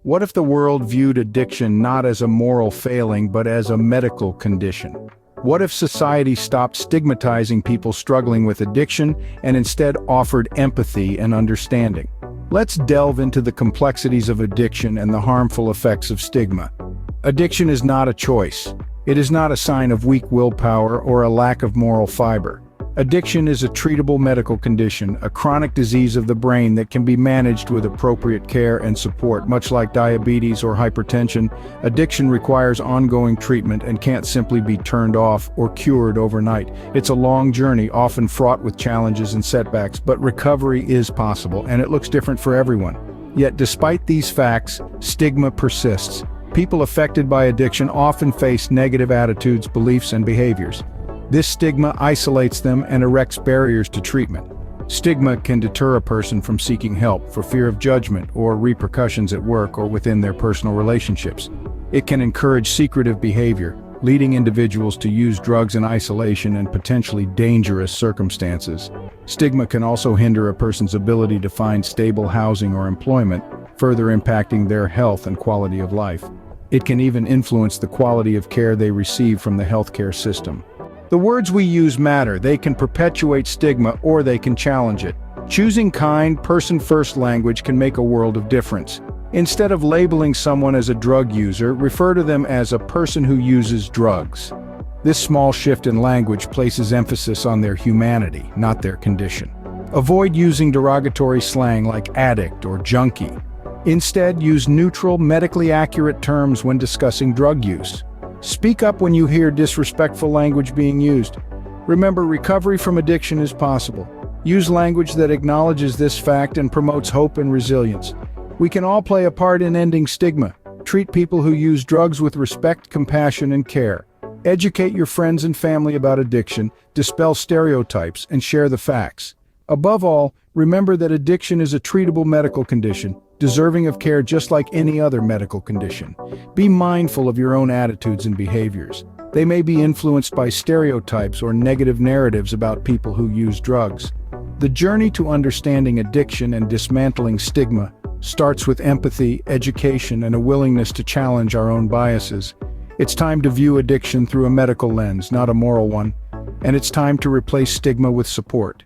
What if the world viewed addiction not as a moral failing but as a medical condition? What if society stopped stigmatizing people struggling with addiction and instead offered empathy and understanding? Let's delve into the complexities of addiction and the harmful effects of stigma. Addiction is not a choice. It is not a sign of weak willpower or a lack of moral fiber. Addiction is a treatable medical condition, a chronic disease of the brain that can be managed with appropriate care and support. Much like diabetes or hypertension, addiction requires ongoing treatment and can't simply be turned off or cured overnight. It's a long journey, often fraught with challenges and setbacks, but recovery is possible, and it looks different for everyone. Yet despite these facts, stigma persists. People affected by addiction often face negative attitudes, beliefs, and behaviors. This stigma isolates them and erects barriers to treatment. Stigma can deter a person from seeking help for fear of judgment or repercussions at work or within their personal relationships. It can encourage secretive behavior, leading individuals to use drugs in isolation and potentially dangerous circumstances. Stigma can also hinder a person's ability to find stable housing or employment, further impacting their health and quality of life. It can even influence the quality of care they receive from the healthcare system. The words we use matter. They can perpetuate stigma or they can challenge it. Choosing kind, person-first language can make a world of difference. Instead of labeling someone as a drug user, refer to them as a person who uses drugs. This small shift in language places emphasis on their humanity, not their condition. Avoid using derogatory slang like addict or junkie. Instead, use neutral, medically accurate terms when discussing drug use. Speak up when you hear disrespectful language being used. Remember, recovery from addiction is possible. Use language that acknowledges this fact and promotes hope and resilience. We can all play a part in ending stigma. Treat people who use drugs with respect, compassion, and care. Educate your friends and family about addiction, dispel stereotypes, and share the facts. Above all, remember that addiction is a treatable medical condition, deserving of care just like any other medical condition. Be mindful of your own attitudes and behaviors. They may be influenced by stereotypes or negative narratives about people who use drugs. The journey to understanding addiction and dismantling stigma starts with empathy, education, and a willingness to challenge our own biases. It's time to view addiction through a medical lens, not a moral one. And it's time to replace stigma with support.